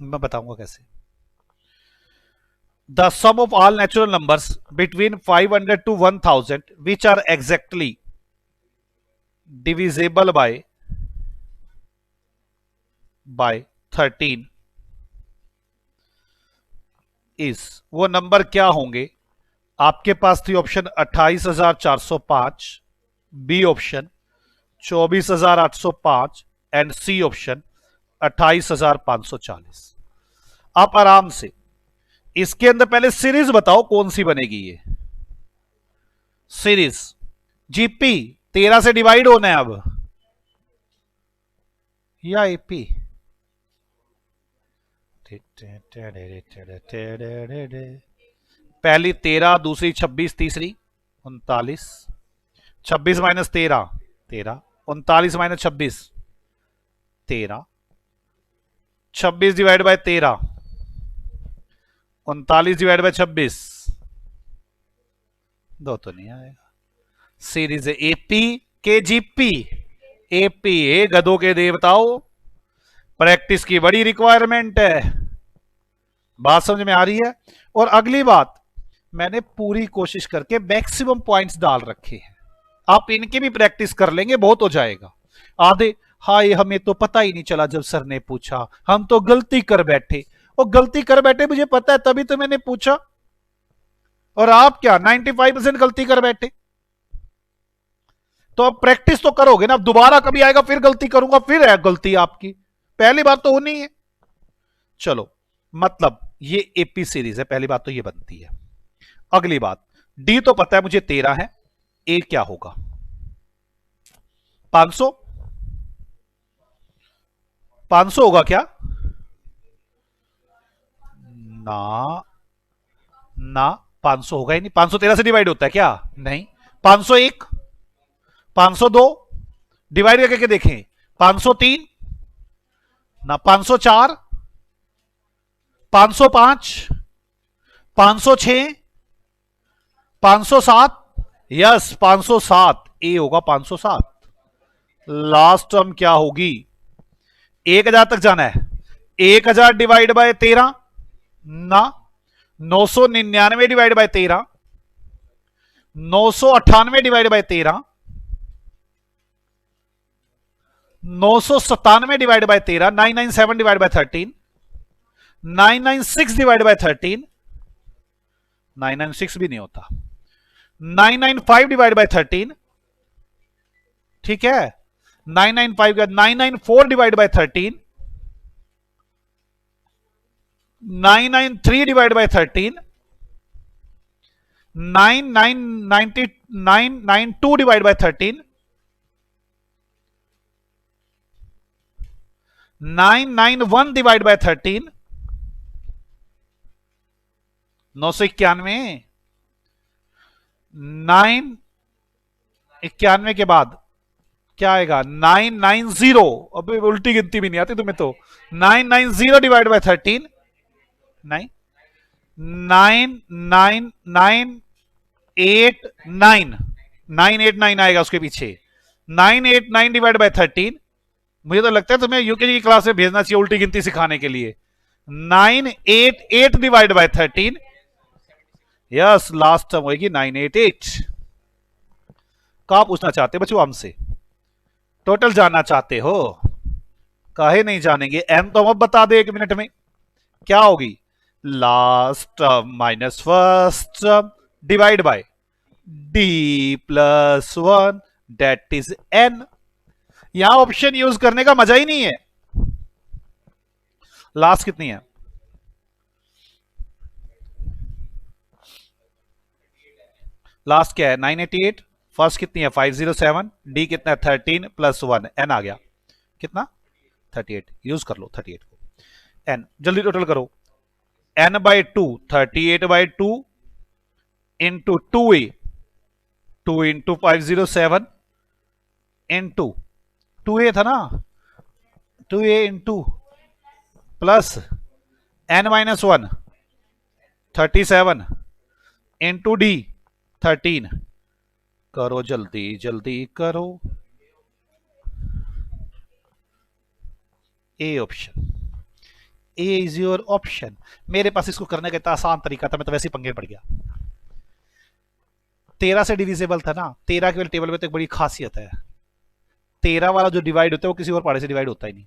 मैं बताऊंगा कैसे। The sum of all natural numbers between 500 to 1000 which are exactly divisible by 13 is, वो number क्या होंगे? आपके पास थी option 28,405, B option 24,805 and C option 28,540। आप आराम से इसके अंदर पहले सीरीज बताओ कौन सी बनेगी ये सीरीज। जीपी 13 से डिवाइड होना है अब या एपी? पहली 13, दूसरी 26, तीसरी 39। 26 minus 13 13, 39 minus 26 13, 26 divide by 13, 39 divide by 26, दो तो नहीं आएगा। सीरीज एपी के जीपी, एपी ए गधों के देवताओं, प्रैक्टिस की बड़ी रिक्वायरमेंट है। बात समझ में आ रही है? और अगली बात, मैंने पूरी कोशिश करके मैक्सिमम पॉइंट्स डाल रखे हैं, आप इनकी भी प्रैक्टिस कर लेंगे बहुत हो जाएगा। आधे हाय हमें तो पता ही नहीं चला जब सर ने पूछा, हम तो गलती कर बैठे। और गलती कर बैठे मुझे पता है तभी तो मैंने पूछा, और आप क्या 95% गलती कर बैठे। तो अब प्रैक्टिस तो करोगे ना, अब दोबारा कभी आएगा फिर गलती करूंगा, फिर है गलती आपकी, पहली बार तो होनी है। चलो, मतलब ये एपी सीरीज है, पहली बात तो ये बनती है। अगली बात, डी तो पता है मुझे 13 है, ए क्या होगा? 500, 500 होगा क्या? ना ना, 500 होगा ही नहीं, 513 से डिवाइड होता है क्या? नहीं। 501, 502 डिवाइड करके देखें, 503 ना, 504, 505, 506, 507, यस 507, ए होगा 507। लास्ट टर्म क्या होगी? 1000 तक जाना है, 1000 डिवाइड बाय 13 ना, 999 divide by 13, 998 divide by 13, 997 divide by 13, 997 divide by 13, 996 divide by 13, 996 भी नहीं होता, 995 डिवाइड बाय 13, ठीक है, 995 का 994 divide by 13, 993 divide by 13, 992 divide by 13, 991 divide by 13, 991, 991 के बाद क्या आएगा? 990, अभी उल्टी गिनती भी नहीं आती तुम्हें तो। 990 डिवाइड बाय 13, 9 99989, 989 आएगा उसके पीछे, 989 डिवाइड बाय 13। मुझे तो लगता है तुम्हें यूकेजी की क्लास में भेजना चाहिए उल्टी गिनती सिखाने के लिए। 988 divide by 13, yes last term होगी 988। कहा पूछना चाहते बच्चों हमसे? टोटल जानना चाहते हो? काहे नहीं जानेंगे, एम तो हम अब बता दे 1 मिनट में। क्या होगी? Last term minus first term divide by D plus 1 that is N. यहां ऑप्शन यूज करने का मजा ही नहीं है। लास्ट कितनी है? लास्ट क्या है? 988। फर्स्ट कितनी है? 507। डी कितना है? 13 प्लस 1, एन आ गया कितना? 38। यूज कर लो 38 को। एन जल्दी टोटल करो, N by 2, 38 by 2 into 2a, 2 into 507 into 2a था ना, 2a into plus N minus 1, 37 into D 13। करो जल्दी जल्दी करो। A option, A is your option. मेरे पास इसको करने का इतना आसान तरीका था, मैं तो वैसे ही पंगे पड़ गया। 13 से डिविजिबल था ना, 13 के टेबल में तो एक बड़ी खासियत है, 13 वाला जो डिवाइड होता है वो किसी और पहाड़े से डिवाइड होता ही नहीं,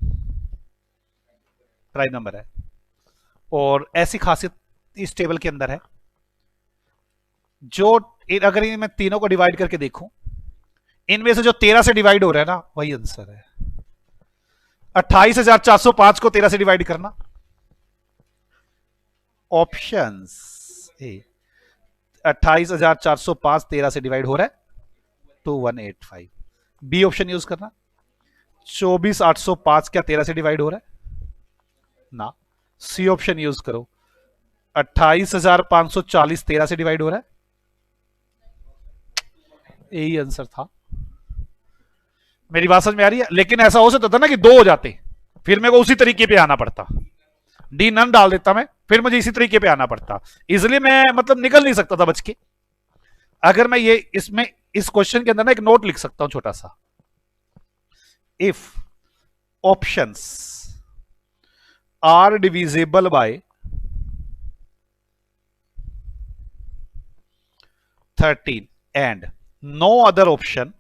प्राइम नंबर है। और ऐसी खासियत इस टेबल के अंदर है, जो अगर मैं तीनों को डिवाइड करके देखूं, इनमें से जो 13 से डिवाइड हो रहा है ना वही आंसर है। 28,405 को 13 से डिवाइड करना, ऑप्शंस ए 28,405 13 से डिवाइड हो रहा है 2185। बी ऑप्शन यूज करना, 24,805 क्या 13 से डिवाइड हो रहा है ना। सी ऑप्शन यूज करो, 28,540 13 से डिवाइड हो रहा है, यही आंसर था। मेरी बात समझ में आ रही है? लेकिन ऐसा हो सकता था ना कि दो हो जाते, फिर मेरे को उसी तरीके पे आना पड़ता, डी नन डाल देता मैं, फिर मुझे इसी तरीके पे आना पड़ता, इसलिए मैं मतलब निकल नहीं सकता था बच के। अगर मैं ये इसमें इस क्वेश्चन के अंदर ना एक नोट लिख सकता हूं छोटा सा, if options are divisible by 13 and no other option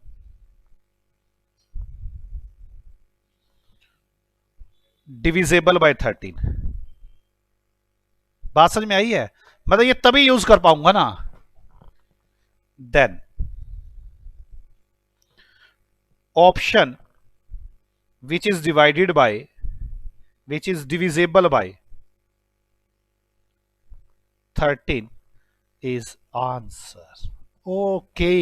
divisible by 13। बात समझ में आई है? मतलब ये तभी यूज कर पाऊंगा ना, then option which is divided by which is divisible by 13 is answer. Okay,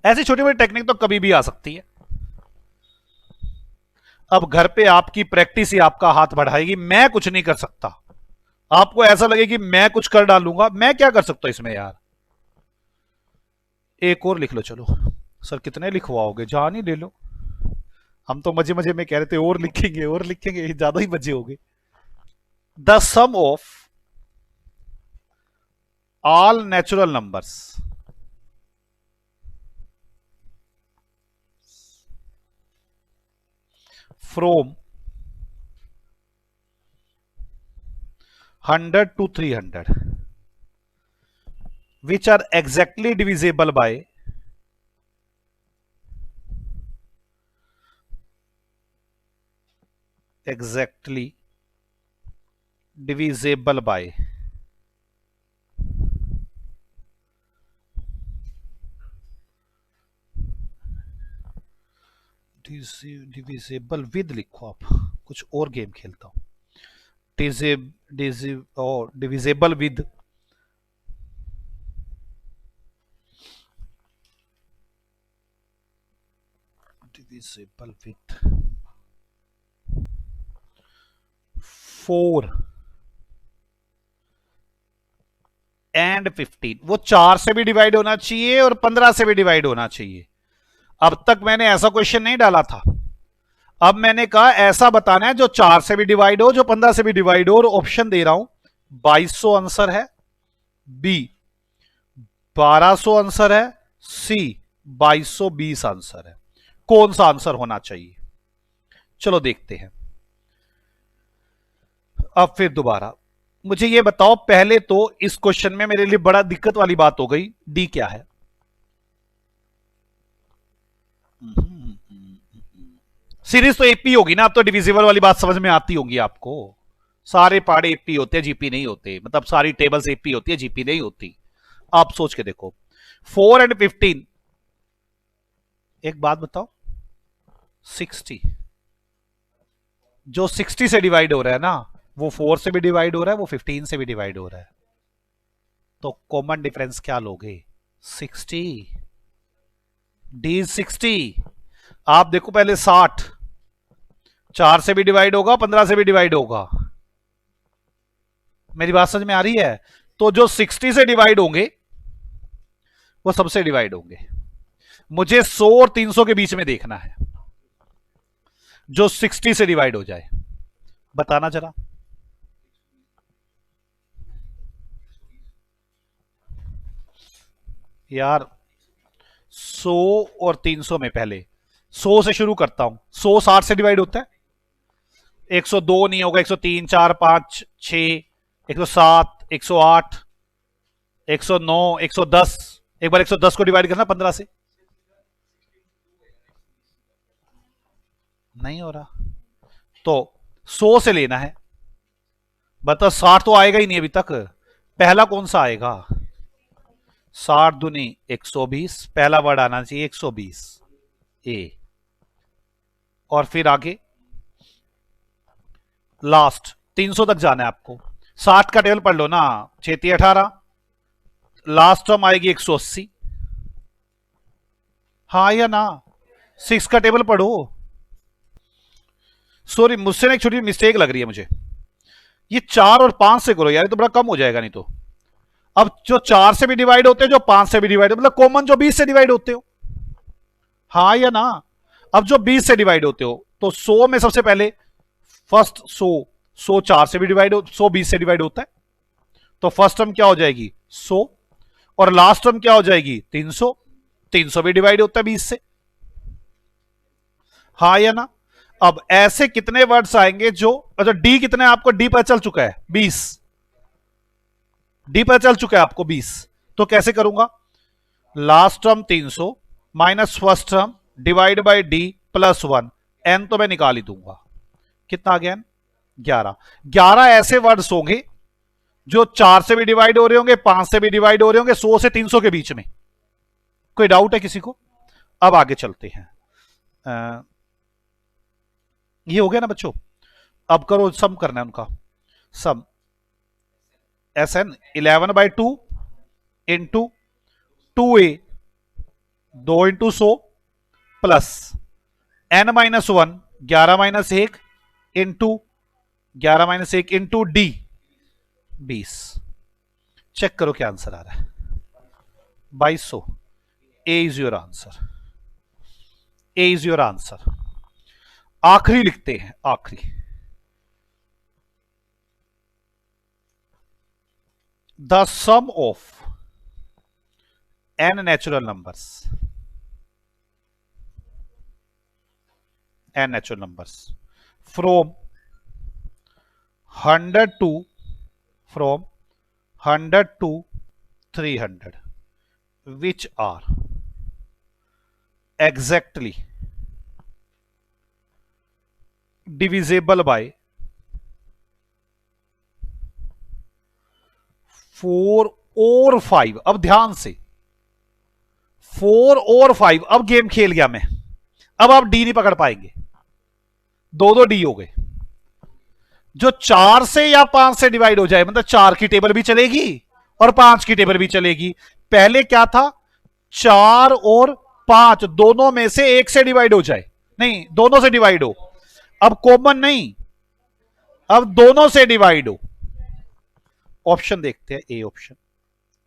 ऐसी छोटी बड़ी टेक्निक तो कभी भी आ सकती है। अब घर पे आपकी प्रैक्टिस ही आपका हाथ बढ़ाएगी, मैं कुछ नहीं कर सकता। आपको ऐसा लगे कि मैं कुछ कर डालूंगा, मैं क्या कर सकता हूं इसमें यार। एक और लिख लो, चलो सर कितने लिखवाओगे, जान ही ले लो। हम तो मजे मजे में कह रहे थे और लिखेंगे और लिखेंगे, ज्यादा ही मजे हो गए। The sum of all natural numbers from 100 to 300 which are exactly divisible by divisible with लिखो, आप कुछ और गेम खेलता हूं। Divisible with divisible with 4 and 15। वो 4 से भी डिवाइड होना चाहिए और 15 से भी डिवाइड होना चाहिए। अब तक मैंने ऐसा क्वेश्चन नहीं डाला था, अब मैंने कहा ऐसा बताना है जो 4 से भी डिवाइड हो, जो 15 से भी डिवाइड हो, और ऑप्शन दे रहा हूं 2200 आंसर है, बी 1200 आंसर है, सी 2220 आंसर है। कौन सा आंसर होना चाहिए? चलो देखते हैं। अब फिर दोबारा मुझे ये बताओ, पहले तो इस क्वेश्चन में मेरे लिए बड़ा दिक्कत वाली बात हो गई, डी क्या है। सीरीज तो एपी होगी ना, अब तो डिविजिबल वाली बात समझ में आती होगी आपको। सारे पाड़े एपी होते हैं, जीपी नहीं होते, मतलब सारी टेबल्स एपी होती है, जीपी नहीं होती। आप सोच के देखो 4 and 15। एक बात बताओ, 60 जो 60 से डिवाइड हो रहा है ना, वो 4 से भी डिवाइड हो रहा है, वो 15 से भी डिवाइड हो रहा है, तो कॉमन डिफरेंस क्या लोगे? 60। डी 60। आप देखो पहले 60 4 से भी डिवाइड होगा, 15 से भी डिवाइड होगा। मेरी बात समझ में आ रही है? तो जो 60 से डिवाइड होंगे वो सबसे डिवाइड होंगे। मुझे 100 और 300 के बीच में देखना है, जो 60 से डिवाइड हो जाए। बताना जरा। यार 100 और 300 में पहले 100 से शुरू करता हूं। 100 60 से डिवाइड होता है, 102 नहीं होगा, 103, 4, 5, 6, 107, 108, 109, 110। एक बार 110 को डिवाइड करना 15 से, नहीं हो रहा तो 100 से लेना है। बता 60 तो आएगा ही नहीं अभी तक। पहला कौन सा आएगा? 60 दूनी 120, पहला वर्ड आना चाहिए 120 ए। और फिर आगे लास्ट 300 तक जाना है आपको। 60 का टेबल पढ़ लो ना, 6 18, लास्ट टर्म आएगी 180। हाँ या ना? 6 का टेबल पढ़ो। सॉरी, मुझसे ना एक छोटी मिस्टेक लग रही है मुझे। ये 4 और 5 से करो यार, ये तो बड़ा कम हो जाएगा नहीं तो। अब जो 4 से भी डिवाइड होते हैं, जो 5 से भी डिवाइड होते, मतलब कॉमन जो 20 से डिवाइड होते हो, हाँ या ना? अब जो 20 से डिवाइड होते हो तो 100 में सबसे पहले फर्स्ट 100 4 से भी डिवाइड हो, 100 20 से डिवाइड होता है, तो फर्स्ट टर्म क्या हो जाएगी 100, और लास्ट टर्म क्या हो जाएगी 300। 300 भी डिवाइड होता है 20 से, हाँ या ना? अब ऐसे कितने वर्ड्स आएंगे जो, अच्छा डी कितने आपको, डी पर चल चुका है 20, डी पर चल चुका है आपको 20, तो कैसे करूंगा? Last term 300 minus first term divide by D plus 1, N तो मैं निकाल ही दूंगा। कितना आ गया एन? 11। 11 ऐसे वर्ड्स होंगे जो 4 से भी डिवाइड हो रहे होंगे, 5 से भी डिवाइड हो रहे होंगे, 100 से 300 के बीच में। कोई डाउट है किसी को? अब आगे चलते हैं। ये हो गया ना बच्चों? अब करो, सम करना है उनका। Sum S N 11/2 into 2a 2 into 100 plus n minus 1 11 minus 1 into 11 minus 1 into D 20। Check करो क्या आंसर आ रहा है। 2200। A is your answer, A is your answer. आखिरी लिखते हैं, आखिरी। The sum of n natural numbers, n natural numbers from 100 to, from 100 to 300 which are exactly divisible by 4 और 5। अब ध्यान से 4 और 5, अब गेम खेल गया मैं। अब आप डी नहीं पकड़ पाएंगे, दो डी हो गए। जो 4 से या 5 से डिवाइड हो जाए, मतलब 4 की टेबल भी चलेगी और 5 की टेबल भी चलेगी। पहले क्या था, 4 और 5 दोनों में से एक से डिवाइड हो जाए, नहीं दोनों से डिवाइड हो। अब कॉमन नहीं, अब दोनों से डिवाइड हो। ऑप्शन देखते हैं। A option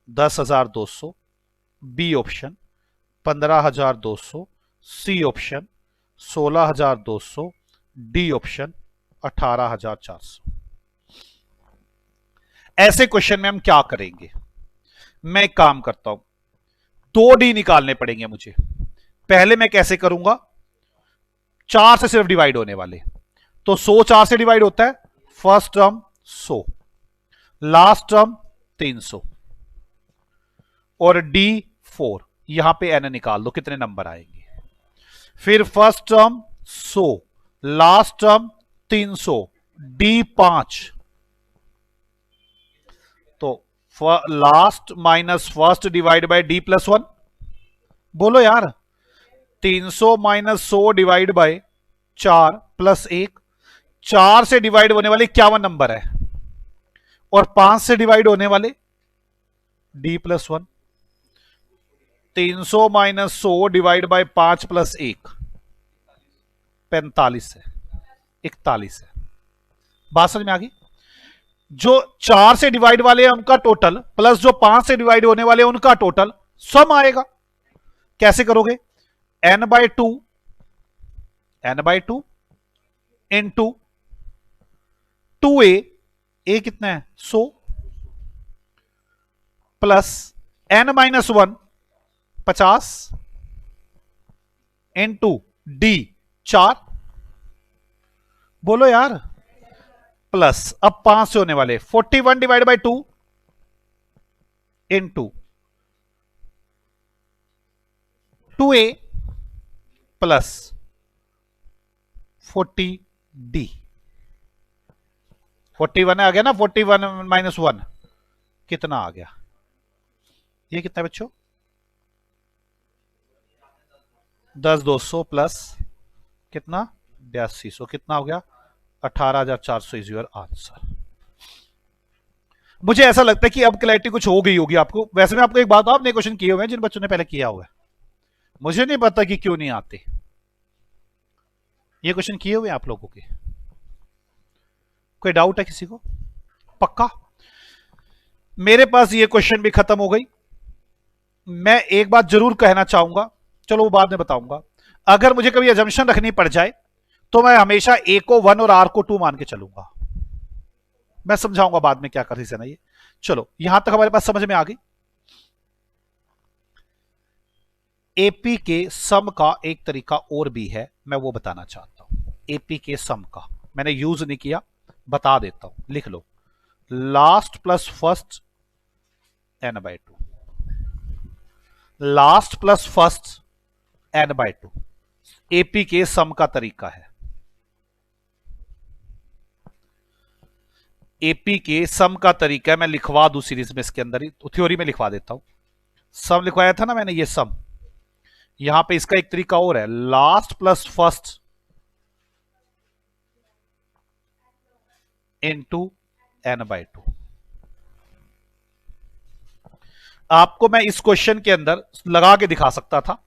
10,200, B option 15,200, C option 16,200, D option 18,400। ऐसे क्वेश्चन में हम क्या करेंगे? मैं एक काम करता हूं, 2 डी निकालने पड़ेंगे मुझे। पहले मैं कैसे करूंगा, 4 से सिर्फ डिवाइड होने वाले, तो 100 4 से डिवाइड होता है, फर्स्ट टर्म 100, लास्ट टर्म 300 और डी 4। यहां पे एन निकाल दो, कितने नंबर आएंगे। फिर first term 100, last term 300, D 5। तो last minus first divide by D plus 1। बोलो यार, 300 माइनस 100 डिवाइड बाय 4 प्लस 1। 4 से डिवाइड होने वाले 51 नंबर है और 5 से डिवाइड होने वाले D plus 1। 300 minus 100 divide by 5 plus 1 45 है, 41 है। बात समझ में आ गई? जो 4 से डिवाइड वाले हैं उनका टोटल प्लस जो 5 से डिवाइड होने वाले हैं उनका टोटल सम आएगा। कैसे करोगे, n/2 इंटू 2a, a कितना है 100, प्लस n-1 50 इंटू डी 4 बोलो यार, प्लस अब 5 से होने वाले 41 divide by 2 in 2a plus 40d। 41 आ गया ना, 41 माइनस 1 कितना आ गया? ये कितना बच्चों? 10,200 प्लस कितना 8200, कितना हो गया? 18,400 इज योर आंसर। मुझे ऐसा लगता है कि अब क्लैरिटी कुछ हो गई होगी आपको। वैसे मैं आपको एक बात, आपने क्वेश्चन किए हुए हैं जिन बच्चों ने पहले किया हुआ है, मुझे नहीं पता कि क्यों नहीं आते। ये क्वेश्चन किए हुए हैं आप लोगों के? कोई डाउट है किसी को? पक्का? मेरे पास ये क्वेश्चन भी खत्म हो गई। मैं एक बात जरूर कहना चाहूंगा, चलो वो बाद में बताऊंगा। अगर मुझे कभी अजम्पशन रखनी पड़ जाए तो मैं हमेशा ए को 1 और आर को 2 मान के चलूंगा। मैं समझाऊंगा बाद में क्या कर रीजन है ये। चलो यहां तक हमारे पास समझ में आ गई। एपी के सम का एक तरीका और भी है, मैं वो बताना चाहता हूं। एपी के सम का मैंने यूज नहीं किया, बता देता हूं, लिख लो। Last plus first n/2, last plus first n/2 AP के सम का तरीका है। एपी के सम का तरीका है, मैं लिखवा दूं सीरीज में, इसके अंदर ही थ्योरी में लिखवा देता हूं। सम लिखवाया था ना मैंने, ये सम। यहां पे इसका एक तरीका और है, last plus first into n/2। आपको मैं इस क्वेश्चन के अंदर लगा के दिखा सकता था,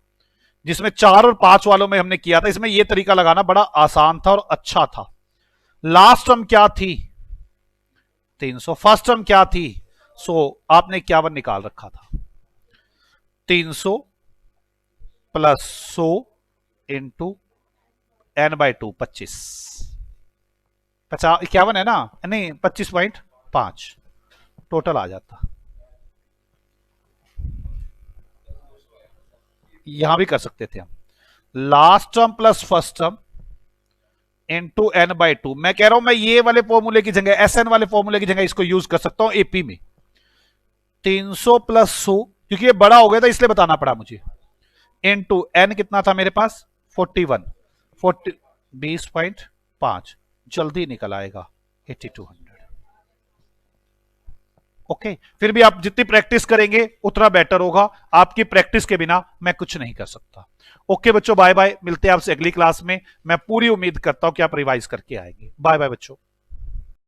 जिसमें 4 और 5 वालों में हमने किया था। इसमें यह तरीका लगाना बड़ा आसान था और अच्छा था। लास्ट टर्म क्या थी? 300। फर्स्ट टर्म क्या थी? 100। आपने 51 निकाल रखा था। 300 प्लस 100 इंटू n/2 25। 51 है ना, नहीं 25.5 टोटल आ जाता। यहां भी कर सकते थे हम, last term plus first term into n/2। मैं कह रहा हूं मैं ये वाले फॉर्मूले की जगह, SN वाले फॉर्मूले की जगह इसको यूज कर सकता हूं एपी में। 300 प्लस 100, क्योंकि ये बड़ा हो गया था इसलिए बताना पड़ा मुझे, इंटू n कितना था मेरे पास? 41। 20.5 जल्दी निकल आएगा 8200। ओके, फिर भी आप जितनी प्रैक्टिस करेंगे उतना बेटर होगा। आपकी प्रैक्टिस के बिना मैं कुछ नहीं कर सकता। ओके बच्चों, बाय बाय, मिलते हैं आपसे अगली क्लास में। मैं पूरी उम्मीद करता हूं कि आप रिवाइज करके आएंगे। बाय बाय बच्चों।